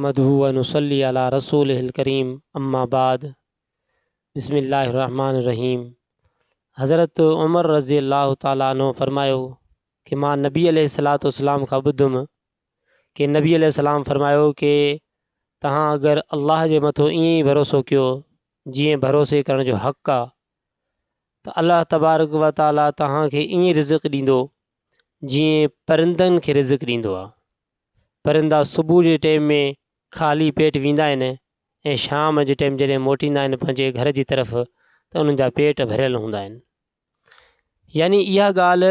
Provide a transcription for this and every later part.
नहमदुहु व नुसल्ली अला रसूलिहिल करीम अम्मा बाद बिस्मिल्लाहिर्रहमानिर्रहीम। हज़रत उमर रज़ी अल्लाह ताला अन्हु फरमायो कि मां नबी अलैहिस्सलातु वस्सलाम खां ॿुधुमि कि नबी अलैहिस्सलाम फरमायो कि तव्हां अगरि अल्लाह जे मथां ईअं ई भरोसो कयो जीअं भरोसे करण जो हक़ आहे त अल्लाह तबारक व ताला तव्हांखे ईअं रिज़्क़ ॾींदो जीअं परिंदनि खे रिज़्क़ ॾींदो आहे। परिंदा सुबुह जे टाइम में ख़ाली पेट वेंदा आहिनि ऐं शाम जे टाइम जॾहिं मोटींदा आहिनि पंहिंजे घर जी तरफ़ त उन्हनि जा पेट भरियल हूंदा आहिनि। यानी इहा ॻाल्हि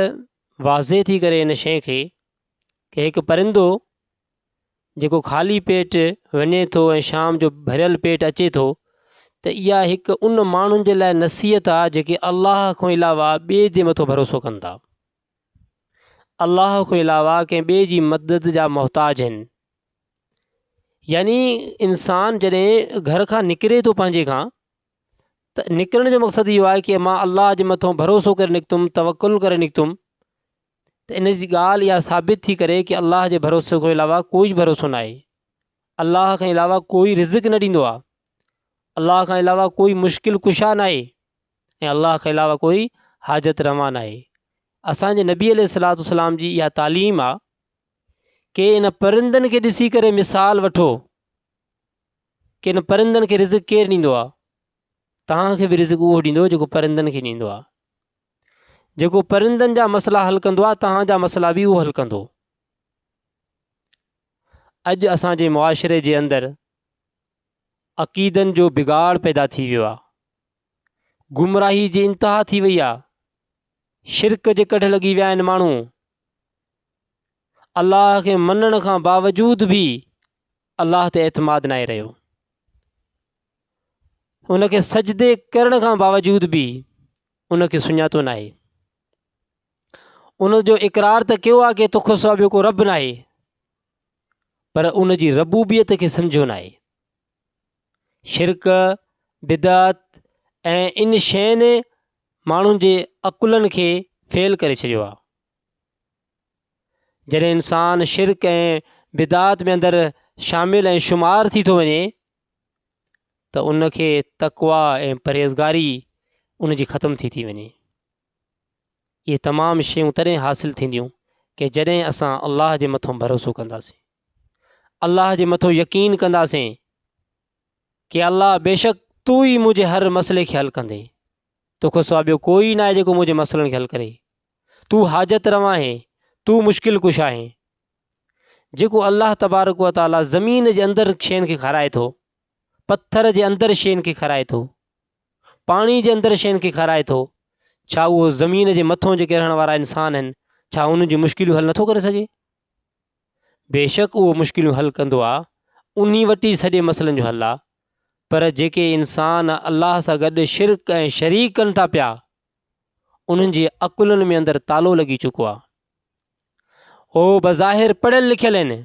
वाज़े थी करे इन शइ खे कि हिकु परिंदो जेको ख़ाली पेट वञे थो ऐं शाम जो भरियल पेट अचे थो त इहा हिकु उन माण्हुनि जे लाइ नसीहत आहे जेके अल्लाह खां अलावा ॿिए जे मथां भरोसो कनि था, अल्लाह खां अलावा कंहिं ॿिए जी मदद जा मोहताज आहिनि। यानी इंसान जॾहिं घर खां निकिरे थो पंहिंजे खां त निकिरण जो मक़सदु इहो आहे कि मां अल्लाह जे मथां भरोसो करे निकितुमि, तवकुल करे निकितुमि, त इन जी ॻाल्हि इहा साबित थी करे कि अल्लाह जे भरोसे खां अलावा कोई भरोसो न आहे, अल्लाह खां अलावा कोई रिज़्क़ न ॾींदो आहे, अल्लाह खां अलावा कोई मुश्किल कुशा न आहे ऐं अल्लाह खां अलावा कोई हाजत रवा न आहे। असांजे नबी अलैहिस्सलातु वस्सलाम जी इहा तालीम आहे कि इन परिंदनि खे ॾिसी करे मिसाल वठो कि इन परिंदनि खे रिज़्क़ केरु ॾींदो आहे। तव्हांखे बि रिज़्क़ उहो ॾींदो जेको परिंदनि खे ॾींदो आहे। जेको परिंदनि जा मसइला हल कंदो आहे तव्हांजा मसइला बि उहो हल कंदो। अॼु असांजे मुआशिरे जे अंदरि अक़ीदनि जो बिगाड़ पैदा थी वियो आहे, गुमराही जी इंतिहा थी वई आहे, शिरक जे कढ लॻी विया आहिनि माण्हू, अल्लाह खे मञण खां बावजूद बि अल्लाह ते एतमाद न आहे रहियो, उनखे सजदे करण खां बावजूद बि उनखे सुञातो न आहे, उनजो इक़रार त कयो आहे कि तोखां सवाइ ॿियो को रब न आहे, पर उनजी रबूबियत खे सम्झो न आहे। शिरक, बिदअत ऐं इन शयुनि माण्हुनि जे अकुलनि खे फेल करे छॾियो आहे। जॾहिं इंसान शिरक ऐं बिदअत में अंदरि शामिल ऐं शुमार थी थो वञे त उनखे तक़वा ऐं परहेज़गारी उनजी ख़तमु थी वञे। इहे तमामु शयूं तॾहिं हासिलु थींदियूं कि जॾहिं असां अल्लाह जे मथां भरोसो कंदासीं, अल्लाह जे मथां यकीन कंदासीं कि अल्लाह बेशक तू ई मुंहिंजे हर मसइले खे हल कंदे, तोखां सवाइ ॿियो कोई न आहे जेको मुंहिंजे मसइलनि खे हल करे, तू हाजत रवा आहे, तू मुश्किल कुश आहे। जेको अल्लाह तबारक व ताला ज़मीन जे अंदरि शयुनि खे खाराए थो, पत्थर जे अंदरि शयुनि खे खाराए थो, पाणी जे अंदरि शयुनि खे खाराए थो, छा उहो ज़मीन जे मथां जेके रहण वारा इंसान आहिनि छा उन्हनि जी मुश्किलियूं हल नथो करे सघे? बेशक उहो मुश्किलियूं हल कंदो आहे, उन वटि ई सॼे मसइलनि जो हल आहे। पर जेके इंसान अल्लाह सां गॾु शिरक ऐं शरीक कनि था पिया, उन्हनि जे अकुलनि में अंदरि तालो लॻी चुको आहे। हो बज़ाहिर पढ़ियल लिखियल आहिनि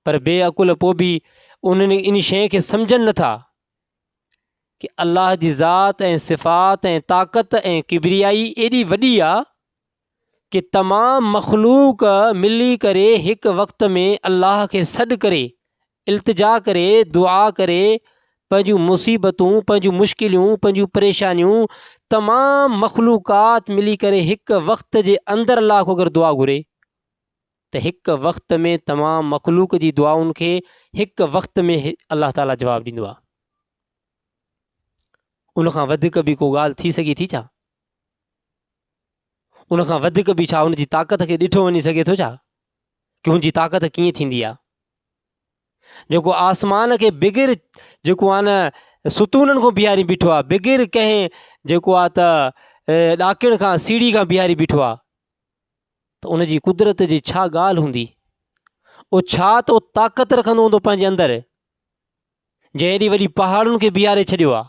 पर बेअकुल पोइ बि उन्हनि इन शइ खे सम्झनि नथा कि अल्लाह जी ज़ात ऐं सिफ़ात ऐं ताक़त ऐं किबरियाई एॾी वॾी आहे कि तमामु मख़लूक मिली करे हिकु वक़्त में अल्लाह खे सॾु करे, इल्तिजा करे, दुआ करे, पंहिंजूं मुसीबतूं, पंहिंजूं मुश्किलियूं, पंहिंजूं परेशानियूं, तमामु मख़लूक़ात मिली करे हिकु वक़्त जे अंदरि अल्लाह खां अगरि दुआ घुरे त हिकु वक़्त में तमामु मख़लूक जी दुआउनि खे हिकु वक़्त में अल्लाह ताला जवाबु ॾींदो आहे। उनखां वधीक बि को ॻाल्हि थी सघे थी छा? उनखां वधीक बि छा उनजी ताक़त खे ॾिठो वञी सघे थो छा कि उनजी ताक़त कीअं थींदी आहे? जेको आसमान खे बिग़ैर जेको आहे न सुतूननि खां बीहारी बीठो आहे, बिग़ैर कंहिं जेको आहे त ॾाकिण खां सीढ़ी खां बीहारी बीठो आहे, त उनजी कुदरत जी छा ॻाल्हि हूंदी? उहो छा तो ताक़त रखंदो हूंदो पंहिंजे अंदरि जंहिं एॾी वॾी पहाड़ुनि खे बीहारे छॾियो आहे?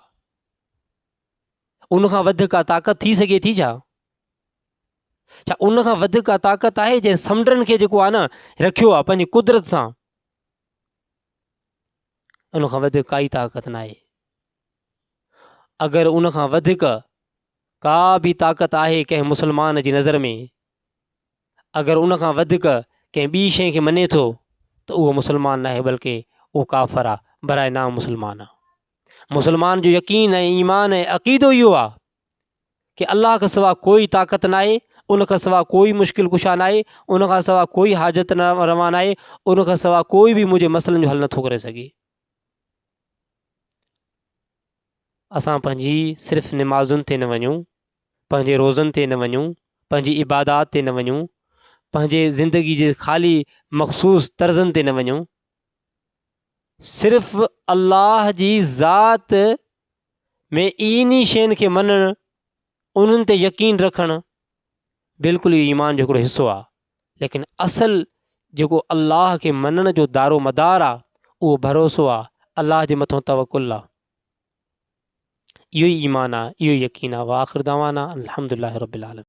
उनखां वधीक ताक़त थी सघे थी छा? छा उनखां वधीक ताक़त आहे जंहिं समुंडनि खे जेको आहे न रखियो आहे पंहिंजी कुदरत सां? उनखां वधीक काई ताक़त न आहे। अगरि उनखां वधीक का बि ताक़त आहे कंहिं मुस्लमान जी नज़र में, अगरि उनखां वधीक कंहिं ॿी शइ खे मञे थो त उहो मुस्लमान न आहे बल्कि उहो काफ़र आहे, बराए नाम मुस्लमान आहे। मुस्लमान जो यकीन ऐं ईमान ऐं अक़ीदो इहो आहे कि अलाह खां सवाइ कोई ताक़त न आहे, उन खां सवाइ कोई मुश्किल कुशा न आहे, उन खां सवाइ कोई हाजत न रवा न आहे, उन खां सवाइ कोई बि मुंहिंजे मसइलनि जो हल नथो करे सघे। असां पंहिंजी सिर्फ़ु निमाज़ुनि ते न वञूं, पंहिंजे रोज़नि ते न वञूं, पंहिंजी इबादात ते न वञूं, पंहिंजे ज़िंदगी जे ख़ाली मख़सूस तर्ज़नि ते न वञूं, सिर्फ़ु अल्लाह जी ज़ात में इन शयुनि खे मञणु, उन्हनि ते यकीन रखणु बिल्कुलु इहो ईमान जो हिकिड़ो हिसो आहे। लेकिन असल जेको अल्लाह खे मञण जो दारो मदार आहे उहो भरोसो आहे, अल्लाह जे मथां तवकुल आहे। इहो ई ईमान आहे, इहो ई यकीन आहे। व आख़िर दवाना अल्हम्दुलिल्लाहि रब्बिल आलमीन।